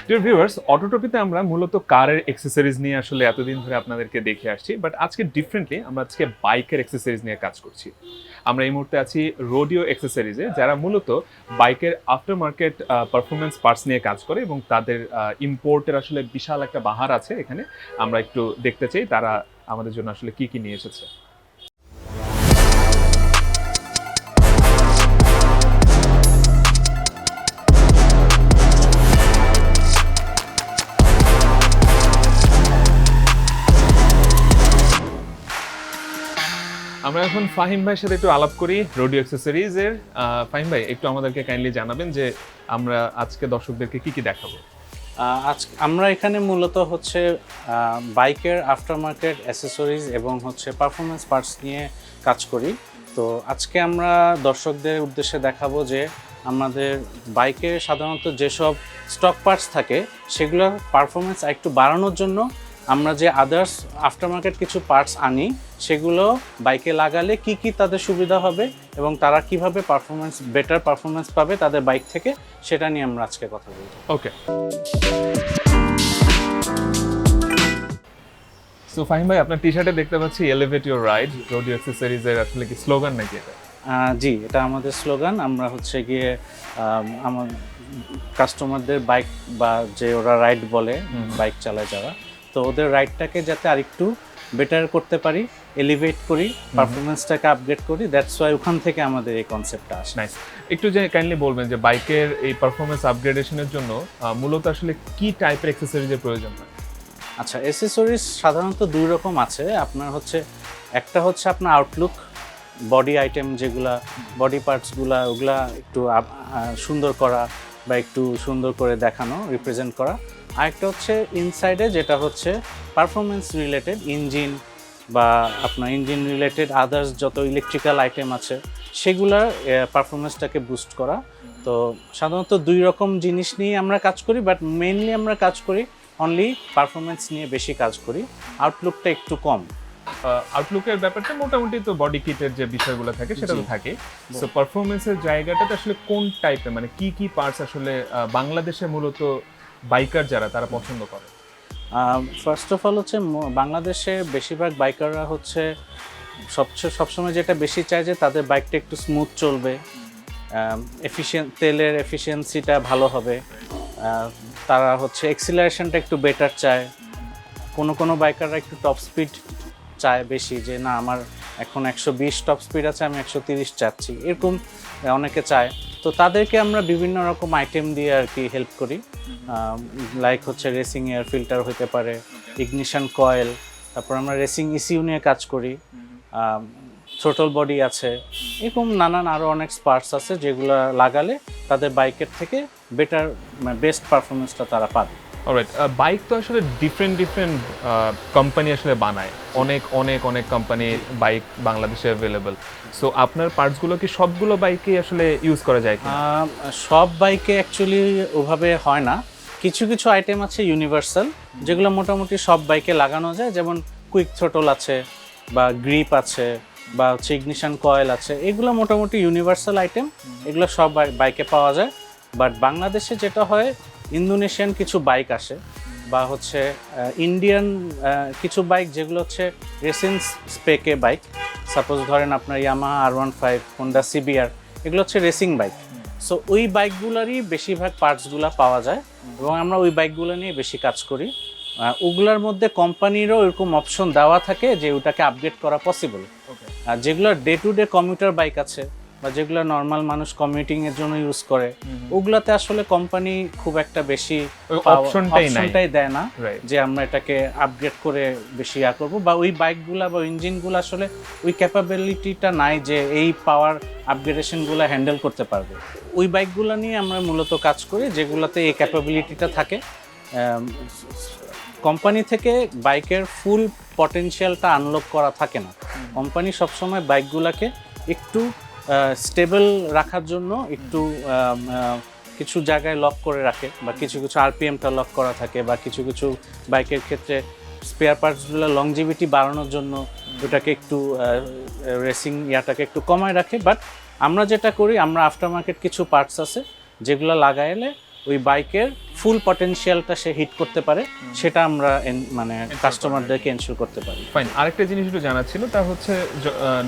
Dear viewers, অটোটপিতে আমরা মূলত কারের অ্যাক্সেসরিজ নিয়ে আসলে এতদিন ধরে আপনাদেরকে দেখে আসছি, বাট আজকে ডিফারেন্টলি আমরা আজকে বাইকের অ্যাক্সেসরিজ নিয়ে কাজ করছি। আমরা এই মুহূর্তে আছি রোডিও অ্যাক্সেসরিজে, যারা মূলত বাইকের আফটার মার্কেট পারফরমেন্স পার্টস নিয়ে কাজ করে এবং তাদের ইম্পোর্টের আসলে বিশাল একটা বাহার আছে এখানে। আমরা একটু দেখতে চাই তারা আমাদের জন্য আসলে কি কি নিয়ে এসেছে। আমরা এখন ফাহিম ভাইয়ের সাথে একটু আলাপ করি রোডিও অ্যাক্সেসরিজের। ফাহিম ভাই, একটু আমাদেরকে কাইন্ডলি জানাবেন যে আমরা আজকে দর্শকদেরকে কি কি দেখাবো। আজ আমরা এখানে মূলত হচ্ছে বাইকের আফটার মার্কেট অ্যাসেসরিজ এবং হচ্ছে পারফরমেন্স পার্টস নিয়ে কাজ করি। তো আজকে আমরা দর্শকদের উদ্দেশ্যে দেখাবো যে আমাদের বাইকে সাধারণত যেসব স্টক পার্টস থাকে সেগুলোর পারফরমেন্স একটু বাড়ানোর জন্য আমরা যে আদার্স আফটার মার্কেট কিছু পার্টস আনি সেগুলো বাইকে লাগালে কি কি তাদের সুবিধা হবে এবং তারা কিভাবে বেটার পারফরমেন্স পাবে তাদের বাইক থেকে, সেটা নিয়ে আমরা আজকে কথা বলবো। ওকে, সো ফাহিম ভাই, আপনার টি শার্টে দেখতে পাচ্ছি এলিভেট ইউর রাইড, রোডিও অ্যাক্সেসরিজের আসলে কি স্লোগান নাকি এটা? জি, এটা আমাদের স্লোগান। আমরা হচ্ছে গিয়ে আমার কাস্টমারদের বাইক বা যে ওরা রাইড বলে বাইক চালায় যারা, তো ওদের রাইডটাকে যাতে আরেকটু বেটার করতে পারি, এলিভেট করি, পারফরমেন্সটাকে আপগ্রেড করি, দ্যাটস ওয়াই ওখান থেকে আমাদের এই কনসেপ্টটা আসে। নাইস। একটু যে কাইন্ডলি বলবেন যে বাইকের এই পারফরমেন্স আপগ্রেডেশনের জন্য মূলত আসলে কি টাইপের অ্যাক্সেসরিজের প্রয়োজন হয়? আচ্ছা, অ্যাসেসরিজ সাধারণত দুই রকম আছে। আপনার হচ্ছে একটা হচ্ছে আপনার আউটলুক, বডি আইটেম যেগুলা, বডি পার্টসগুলা ওগুলা একটু সুন্দর করা বা একটু সুন্দর করে দেখানো, রিপ্রেজেন্ট করা। আরেকটা হচ্ছে ইনসাইডে, যেটা হচ্ছে পারফরমেন্স রিলেটেড, ইঞ্জিন বা আপনার ইঞ্জিন রিলেটেড আদার্স যত ইলেকট্রিক্যাল আইটেম আছে সেগুলার পারফরমেন্সটাকে বুস্ট করা। তো সাধারণত দুই রকম জিনিস নিয়ে আমরা কাজ করি, বাট মেইনলি আমরা কাজ করি অনলি পারফরমেন্স নিয়ে বেশি কাজ করি, আউটলুকটা একটু কম। আউটলুকের ব্যাপারটা মোটামুটি তো বডি কিটের যে বিষয়গুলো থাকে সেটা তো থাকে। সো পারফরমেন্সের জায়গাটাতে আসলে কোন টাইপের, মানে কি কি পার্টস আসলে বাংলাদেশে মূলত বাইকার যারা তারা পছন্দ করে? ফার্স্ট অফ অল হচ্ছে বাংলাদেশে বেশিরভাগ বাইকাররা হচ্ছে সবসময় যেটা বেশি চায় যে তাদের বাইকটা একটু স্মুথ চলবে, তেলের এফিসিয়েন্সিটা ভালো হবে, তারা হচ্ছে এক্সিলারেশনটা একটু বেটার চায়। কোনো বাইকাররা একটু টপ স্পিড চায় বেশি, যে না আমার এখন 120 টপ স্পিড আছে, আমি 130 চাচ্ছি, এরকম অনেকে চায়। তো তাদেরকে আমরা বিভিন্ন রকম আইটেম দিয়ে আর কি হেল্প করি। লাইক হচ্ছে রেসিং এয়ার ফিল্টার হতে পারে, ইগনিশন কয়েল, তারপর আমরা রেসিং ইসিউ নিয়ে কাজ করি, থ্রোটল বডি আছে, এরকম নানান আরও অনেক পার্টস আছে যেগুলো লাগালে তাদের বাইকের থেকে বেটার বেস্ট পারফরমেন্সটা তারা পাবে। অলরাইট, বাইক তো আসলে ডিফারেন্ট কোম্পানি আসলে বানায়, অনেক অনেক অনেক কোম্পানির বাইক বাংলাদেশে অ্যাভেলেবল। সো আপনার পার্টসগুলো কি সবগুলো বাইকে আসলে ইউজ করা যায় কিনা? সব বাইকে অ্যাকচুয়ালি ওভাবে হয় না, কিছু কিছু আইটেম আছে ইউনিভার্সাল যেগুলো মোটামুটি সব বাইকে লাগানো যায়, যেমন কুইক থ্রোটল আছে বা গ্রিপ আছে বা হচ্ছে ইগনিশন কয়েল আছে, এগুলো মোটামুটি ইউনিভার্সাল আইটেম, এগুলো সব বাইকে পাওয়া যায়। বাট বাংলাদেশে যেটা হয়, ইন্দোনেশিয়ান কিছু বাইক আসে বা হচ্ছে ইন্ডিয়ান কিছু বাইক যেগুলো হচ্ছে রেসেন্স স্পেকে বাইক, সাপোজ ধরেন আপনার ইয়ামাহা R15, হোন্ডা CBR, এগুলো হচ্ছে রেসিং বাইক। সো ওই বাইকগুলোরই বেশিরভাগ পার্টসগুলো পাওয়া যায় এবং আমরা ওই বাইকগুলো নিয়ে বেশি কাজ করি। ওগুলোর মধ্যে কোম্পানিরও এরকম অপশন দেওয়া থাকে যে ওটাকে আপগ্রেড করা পসিবল। আর যেগুলো day to day commuter bike আছে বা যেগুলো নর্মাল মানুষ কমিউটিংয়ের জন্য ইউজ করে, ওগুলাতে আসলে কোম্পানি খুব একটা বেশি অপশনটাই দেয় না যে আমরা এটাকে আপগ্রেড করে বেশি করবো, বা ওই বাইকগুলা বা ইঞ্জিনগুলো আসলে ওই ক্যাপাবিলিটিটা নাই যে এই পাওয়ার আপগ্রেডেশনগুলো হ্যান্ডেল করতে পারবে। ওই বাইকগুলো নিয়ে আমরা মূলত কাজ করি যেগুলোতে এই ক্যাপাবিলিটিটা থাকে। কোম্পানি থেকে বাইকের ফুল পটেনশিয়ালটা আনলক করা থাকে না। কোম্পানি সবসময় বাইকগুলোকে একটু স্টেবল রাখার জন্য একটু কিছু জায়গায় লক করে রাখে, বা কিছু কিছু RPMটা লক করা থাকে, বা কিছু কিছু বাইকের ক্ষেত্রে স্পেয়ার পার্টসগুলো লংজিভিটি বাড়ানোর জন্য ওটাকে একটু রেসিং ইয়াটাকে একটু কমায় রাখে। বাট আমরা যেটা করি, আমরা আফটার মার্কেট কিছু পার্টস আছে যেগুলো লাগাইলে ওই বাইকের ফুল পটেনশিয়ালটা সে হিট করতে পারে, সেটা আমরা মানে কাস্টমারদেরকে এনশিওর করতে পারি। ফাইন, আরেকটা জিনিস একটু জানার ছিল, তা হচ্ছে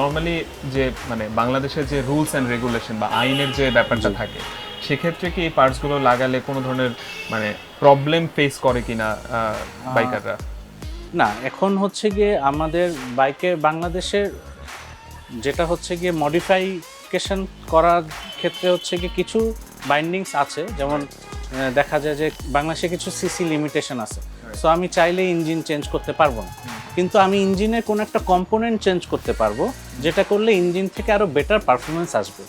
নর্মালি যে মানে বাংলাদেশের যে রুলস অ্যান্ড রেগুলেশন বা আইনের যে ব্যাপারটা থাকে, সেক্ষেত্রে কি এই পার্টসগুলো লাগালে কোনো ধরনের মানে প্রবলেম ফেস করে কিনা বাইকাররা? না, এখন হচ্ছে গিয়ে আমাদের বাইকের বাংলাদেশের যেটা হচ্ছে গিয়ে মডিফিকেশন করার ক্ষেত্রে হচ্ছে গিয়ে কিছু বাইন্ডিংস আছে, যেমন দেখা যায় যে বাংলাদেশে কিছু সিসি লিমিটেশন আছে। সো আমি চাইলে ইঞ্জিন চেঞ্জ করতে পারবো না, কিন্তু আমি ইঞ্জিনের কোনো একটা কম্পোনেন্ট চেঞ্জ করতে পারবো, যেটা করলে ইঞ্জিন থেকে আরও বেটার পারফরমেন্স আসবে।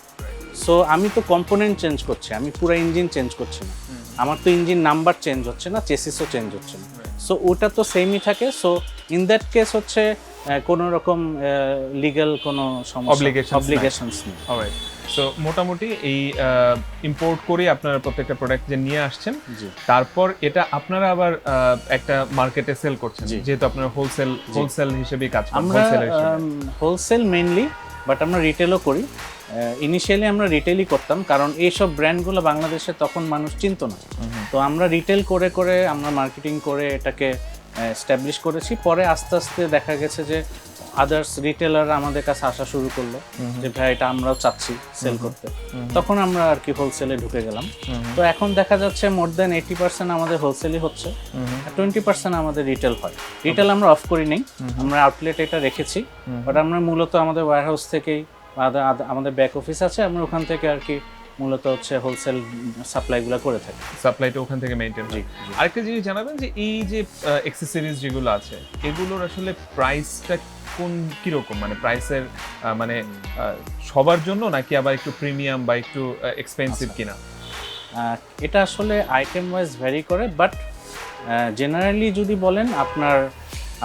সো আমি তো কম্পোনেন্ট চেঞ্জ করছি, আমি পুরো ইঞ্জিন চেঞ্জ করছি না, আমার তো ইঞ্জিন নাম্বার চেঞ্জ হচ্ছে না, চেসিসও চেঞ্জ হচ্ছে না। সো ওটা তো সেমই থাকে। সো ইন দ্যাট কেস হচ্ছে কোনো রকম লিগ্যাল কোনো অব্লিগেশনস নেই। অলরাইট, সো মোটামুটি এই ইম্পোর্ট করে আপনারা প্রত্যেকটা প্রোডাক্ট যে নিয়ে আসছেন, তারপর এটা আপনারা আবার একটা মার্কেটে সেল করছেন, যেহেতু আপনারা হোলসেল হিসেবে কাজ করেন। আমরা হোলসেল মেইনলি, বাট আমরা রিটেলও করি। ইনিশিয়ালি আমরা রিটেলই করতাম, কারণ এইসব ব্র্যান্ডগুলো বাংলাদেশে তখন মানুষ চিনতো না। তো আমরা রিটেল করে করে আমরা মার্কেটিং করে এটাকে এস্টাবলিশ করেছি। পরে আস্তে আস্তে দেখা গেছে যে আদার্স রিটেলার আমাদের কাছে আসা শুরু করলো, যে ভাই এটা আমরাও চাচ্ছি সেল করতে। তখন আমরা আর কি হোলসেলে ঢুকে গেলাম। তো এখন দেখা যাচ্ছে মোর দেন 80% আমাদের হোলসেলই হচ্ছে, 20% আমাদের রিটেল হয়। রিটেল আমরা অফ করি নেই, আমরা আউটলেট এটা রেখেছি, বাট আমরা মূলত আমাদের ওয়্যারহাউস থেকেই, আমাদের ব্যাক অফিস আছে, আমরা ওখান থেকে আর কি মূলত হচ্ছে হোলসেল সাপ্লাইগুলো করে থাকি। সাপ্লাইটা ওখান থেকে মেইনটেইন হয়। আরেকটা জিনিস জানাবেন যে এই যে অ্যাকসেসরিজ যেগুলো আছে, এগুলোর আসলে প্রাইসটা কিরকম, মানে প্রাইসের মানে সবার জন্য নাকি আবার একটু প্রিমিয়াম বা একটু এক্সপেন্সিভ কিনা? এটা আসলে আইটেম ওয়াইজ ভ্যারি করে, বাট জেনারেলি যদি বলেন, আপনার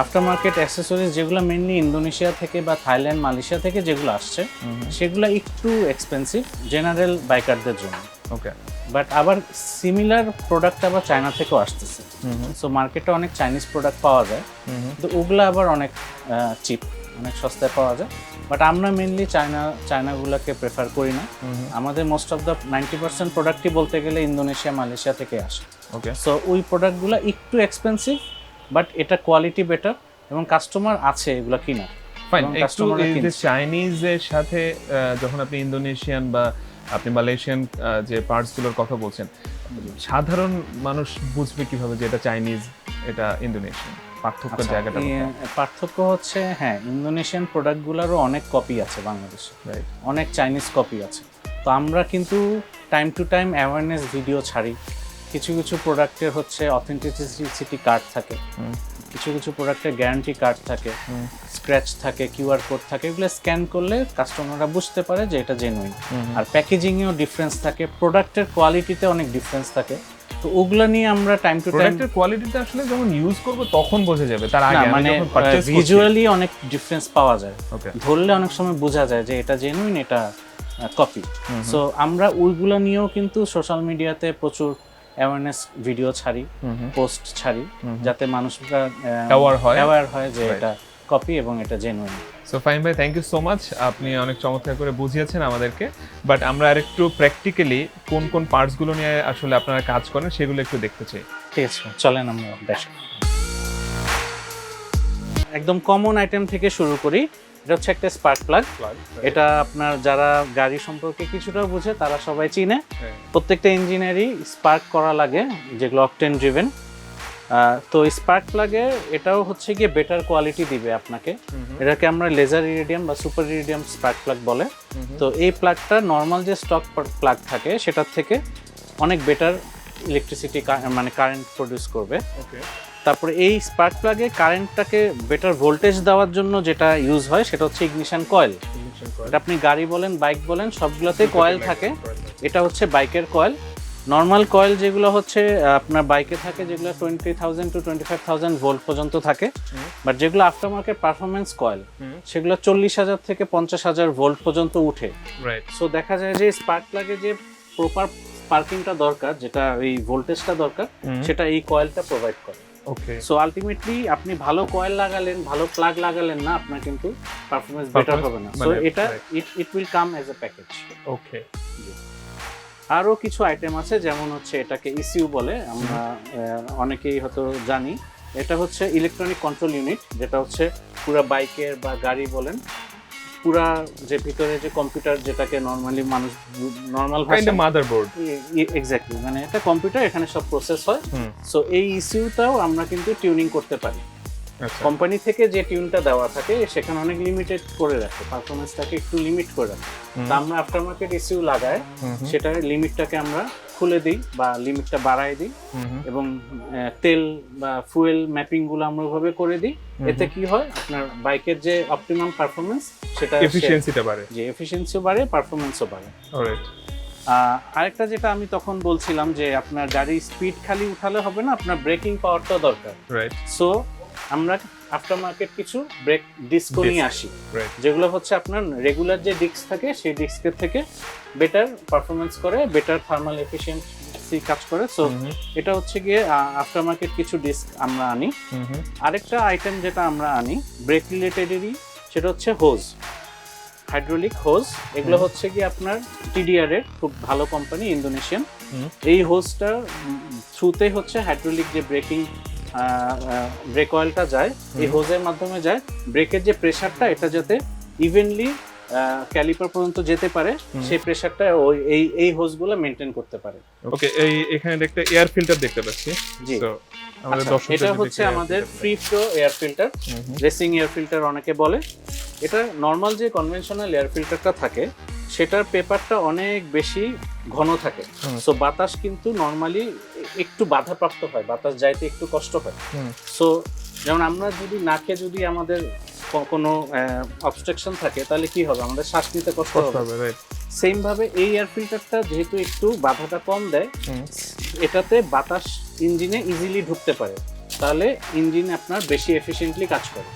আফটার মার্কেট অ্যাক্সেসরিজ যেগুলো মেইনলি ইন্দোনেশিয়া থেকে বা থাইল্যান্ড, মালয়েশিয়া থেকে যেগুলো আসছে, সেগুলো একটু এক্সপেন্সিভ জেনারেল বাইকারদের জন্য। ওকে, বাট আবার সিমিলার প্রোডাক্ট আবার চায়না থেকেও আসতেছে। সো মার্কেটে অনেক চাইনিজ প্রোডাক্ট পাওয়া যায়, তো ওগুলো আবার অনেক চিপ, অনেক সস্তায় পাওয়া যায়। বাট আমরা মেইনলি চায়নাগুলোকে প্রেফার করি না। আমাদের মোস্ট অফ দ্য 90% প্রোডাক্টই বলতে গেলে ইন্দোনেশিয়া, মালয়েশিয়া থেকে আসে। ওকে, সো ওই প্রোডাক্টগুলো একটু এক্সপেন্সিভ, বাট এটা কোয়ালিটি বেটার এবং কাস্টমার আছে এগুলো কিনা। ফাইন, একটু এই যে চাইনিজের সাথে যখন আপনি ইন্দোনেশিয়ান বা আপনি মালয়েশিয়ান যে পার্টসগুলোর কথা বলছেন, সাধারণ মানুষ বুঝবে কিভাবে যে এটা চাইনিজ, এটা ইন্দোনেশিয়ান? পার্থক্যের জায়গাটা পার্থক্য হচ্ছে, হ্যাঁ, ইন্দোনেশিয়ান প্রোডাক্টগুলোরও অনেক কপি আছে বাংলাদেশে, অনেক চাইনিজ কপি আছে। তো আমরা কিন্তু time to time awareness video ছাড়ি। কিছু কিছু প্রোডাক্টের হচ্ছে অথেন্টিসিটি কার্ড থাকে, কিছু কিছু প্রোডাক্টের গ্যারান্টি কার্ড থাকে, স্ক্র্যাচ থাকে, কিউআর কোড থাকে। এগুলো স্ক্যান করলে কাস্টমাররা বুঝতে পারে যে এটা জেনুইন। আর প্যাকেজিংয়েও ডিফারেন্স থাকে, প্রোডাক্টের কোয়ালিটিতে অনেক ডিফারেন্স থাকে। তো ওগুলো নিয়ে আমরা টাইম টু টাইম, প্রোডাক্টের কোয়ালিটিটা আসলে যখন ইউজ করব তখন বোঝা যাবে, তার আগে মানে ভিজুয়ালি অনেক ডিফারেন্স পাওয়া যায়। ধরলে অনেক সময় বোঝা যায় যে এটা জেনুইন, এটা কপি। সো আমরা ওইগুলো নিয়েও কিন্তু সোশ্যাল মিডিয়াতে প্রচুর অ্যাওয়ারনেস ভিডিও ছাড়ি, পোস্ট ছাড়ি, যাতে মানুষরা অ্যাওয়ার হয় যে এটা কপি এবং এটা জেনুইন। সো ফাইন ভাই, থ্যাংক ইউ সো মাচ, আপনি অনেক চমৎকার করে বুঝিয়েছেন আমাদেরকে। বাট আমরা আরেকটু প্র্যাকটিক্যালি কোন কোন পার্টসগুলো নিয়ে আসলে আপনারা কাজ করেন সেগুলো একটু দেখতে চাই। ঠিক আছে, চলেন আমরা দেখি। একদম কমন আইটেম থেকে শুরু করি। এটা হচ্ছে একটা স্পার্ক প্লাগ। এটা আপনার যারা গাড়ি সম্পর্কে কিছুটা বুঝে তারা সবাই চিনে। প্রত্যেকটা ইঞ্জিনেরই স্পার্ক করা লাগে, যেগুলো অকটেন ড্রিভেন। তো স্পার্ক প্লাগে এটাও হচ্ছে গিয়ে বেটার কোয়ালিটি দিবে আপনাকে। এটাকে আমরা লেজার ইরিডিয়াম বা সুপার ইরিডিয়াম স্পার্ক প্লাগ বলে। তো এই প্লাগটা নর্মাল যে স্টক প্লাগ থাকে সেটার থেকে অনেক বেটার ইলেকট্রিসিটি, মানে কারেন্ট প্রডিউস করবে। তারপরে এই স্পার্ক প্লাগে কারেন্টটাকে বেটার ভোল্টেজ দেওয়ার জন্য যেটা ইউজ হয় সেটা হচ্ছে ইগনিশন কয়েল। এটা আপনি গাড়ি বলেন, বাইক বলেন, সবগুলোতে কয়েল থাকে। এটা হচ্ছে বাইকের কয়েল। নর্মাল কয়েল যেগুলো হচ্ছে আপনার বাইকে থাকে, যেগুলো 20,000 to 25,000 ভোল্ট পর্যন্ত থাকে। বাট যেগুলো আফটার মার্কেট পারফরমেন্স কয়েল, সেগুলো 40,000 থেকে 50,000 ভোল্ট পর্যন্ত উঠে। সো দেখা যায় যে স্পার্ক প্লাগে যে প্রপার স্পার্কিংটা দরকার, যেটা এই ভোল্টেজটা দরকার, সেটা এই কয়েলটা প্রোভাইড করে। ওকে, সো আলটিমেটলি আপনি ভালো কয়েল লাগালেন, ভালো প্লাগ লাগালেন না, আপনার কিন্তু পারফরম্যান্স বেটার হবে না। সো এটা it will come as a package. Okay, আরও কিছু আইটেম আছে, যেমন হচ্ছে এটাকে ইসিইউ বলে, আমরা অনেকেই হয়তো জানি। এটা হচ্ছে ইলেকট্রনিক কন্ট্রোল ইউনিট, যেটা হচ্ছে পুরো বাইকের বা গাড়ি বলেন পুরা যে ভিতরে যে কম্পিউটার, যেটাকে নর্মালি মানুষ normal kind of motherboard. Exactly, মানে এটা কম্পিউটার, এখানে সব প্রসেস হয়। সো এই ইসিইউটাও আমরা কিন্তু টিউনিং করতে পারি। আচ্ছা, কোম্পানি থেকে যে টিউনটা দেওয়া থাকে সেখানে অনেক লিমিটেড করে রাখে, পারফরমেন্সটাকে একটু লিমিট করে রাখে। তা আমরা আফটার মার্কেট ইসিইউ লাগায় সেটার লিমিটটাকে আমরা খুলে দিই বা লিমিটটা বাড়ায় দিই, এবং তেল বা ফুয়েল ম্যাপিং গুলো আমরা ওইভাবে করে দিই। এতে কি হয়, আপনার বাইকের যে অপটিমাম পারফরমেন্স, সেটা এফিশিয়েন্সিটা বাড়ে, যে এফিশিয়েন্সিও বাড়ে, পারফরমেন্সও বাড়ে। অলরাইট। আরেকটা যেটা আমি তখন বলছিলাম যে আপনার গাড়ির স্পিড খালি উঠালে হবে না, আপনার ব্রেকিং পাওয়ারটাও দরকার। রাইট। সো আমরা আফটার মার্কেট কিছু ব্রেক ডিস্কও নিয়ে আসি, যেগুলো হচ্ছে আপনার রেগুলার যে ডিস্ক থাকে সেই ডিস্কের থেকে বেটার পারফরমেন্স করে, বেটার থার্মাল এফিশিয়েন্সি কাজ করে। সো এটা হচ্ছে গিয়ে আফটার মার্কেট কিছু ডিস্ক আমরা আনি। আরেকটা আইটেম যেটা আমরা আনি ব্রেক রিলেটেডেরই, সেটা হচ্ছে হোজ, হাইড্রোলিক হোজ। এগুলো হচ্ছে কি আপনার টিডিআর এর খুব ভালো কোম্পানি, ইন্দোনেশিয়ান। এই হোজটার থ্রুতে হচ্ছে হাইড্রোলিক যে ব্রেকিং ব্রেক অয়েলটা যায়, এই হোজের মাধ্যমে যায়। ব্রেকের যে প্রেসারটা, এটা যাতে ইভেনলি ক্যালিপার পর্যন্ত যেতে পারে, সেই প্রেসারটা এই হোজগুলো মেনটেন করতে পারে। ওকে, এখানে একটা এয়ার ফিল্টার দেখতে পাচ্ছি। জি, আমাদের এটা হচ্ছে আমাদের free flow air filter, racing air filter অনেকে বলে। এটা নর্মাল যে কনভেনশনাল এয়ার ফিল্টারটা থাকে, সেটার পেপারটা অনেক বেশি ঘন থাকে। সো বাতাস কিন্তু নর্মালি একটু বাধাপ্রাপ্ত হয়, বাতাস যাইতে একটু কষ্ট হয়। সো যেমন আমরা যদি নাকে যদি আমাদের কোনো অবস্ট্রাকশন থাকে, তাহলে কি হবে, আমাদের শ্বাস নিতে কষ্ট হবে। সেম ভাবে এই এয়ার ফিল্টারটা যেহেতু একটু বাধাটা কম দেয়, এটাতে বাতাস ইঞ্জিনে ইজিলি ঢুকতে পারে, তাহলে ইঞ্জিন আপনার বেশি এফিশিয়েন্টলি কাজ করে।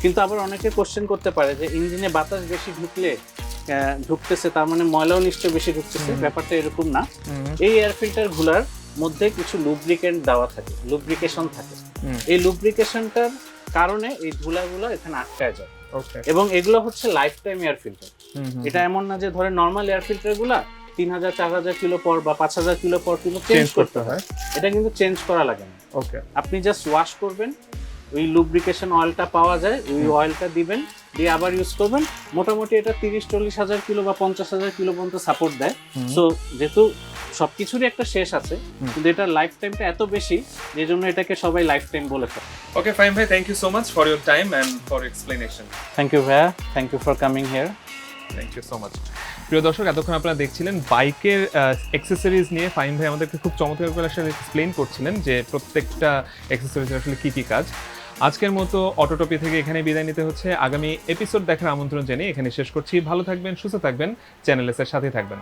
কিন্তু আবার অনেকে কোশ্চেন করতে পারে যে ইঞ্জিনে বাতাস বেশি ঢুকতেছে তার মানে ময়লাও নিশ্চয়ই বেশি ঢুকতেছে। ব্যাপারটা এরকম না। এই এয়ার ফিল্টার গুলার মধ্যে কিছু লুব্রিকেন্ট দেওয়া থাকে, লুব্রিকেশন থাকে। এই লুব্রিকেশনটার কারণে এই ধুলাগুলো এখানে আটকায় যায়, এবং এগুলো হচ্ছে লাইফ টাইম এয়ার ফিল্টার। এটা এমন না যে ধরেন নর্মাল এয়ার ফিল্টার গুলা 3000-4000 কিলো পর বা 5000 কিলো পর কিন্তু চেঞ্জ করতে হয়। এটা কিন্তু চেঞ্জ করা লাগে না। ওকে, আপনি জাস্ট ওয়াশ করবেন, ওই লুব্রিকেশন অয়েলটা পাওয়া যায়, ওই অয়েলটা দিবেন, দিয়ে আবার ইউজ করবেন। মোটামুটি এটা 30-40 হাজার কিলো বা 50 হাজার কিলো পর্যন্ত সাপোর্ট দেয়। সো যেহেতু সবকিছুরই একটা শেষ আছে, কিন্তু এটার লাইফ টাইমটা এত বেশি, যে জন্য এটাকে সবাই লাইফ টাইম বলে থাকে। ওকে ফাইন ভাই, thank you so much for your time and for explanation. Thank you ভাইয়া, thank you for coming here. Thank you so much. প্রিয় দর্শক, এতক্ষণ আপনারা দেখছিলেন বাইকের অ্যাক্সেসরিজ নিয়ে ফাইন ভাই আমাদেরকে খুব চমৎকার করে আসলে এক্সপ্লেন করছিলেন যে প্রত্যেকটা অ্যাক্সেসরিজের আসলে কী কী কাজ। আজকের মতো অটোটপি থেকে এখানে বিদায় নিতে হচ্ছে। আগামী এপিসোড দেখার আমন্ত্রণ জানিয়ে এখানে শেষ করছি। ভালো থাকবেন, সুস্থ থাকবেন, চ্যানেল এর সাথে থাকবেন।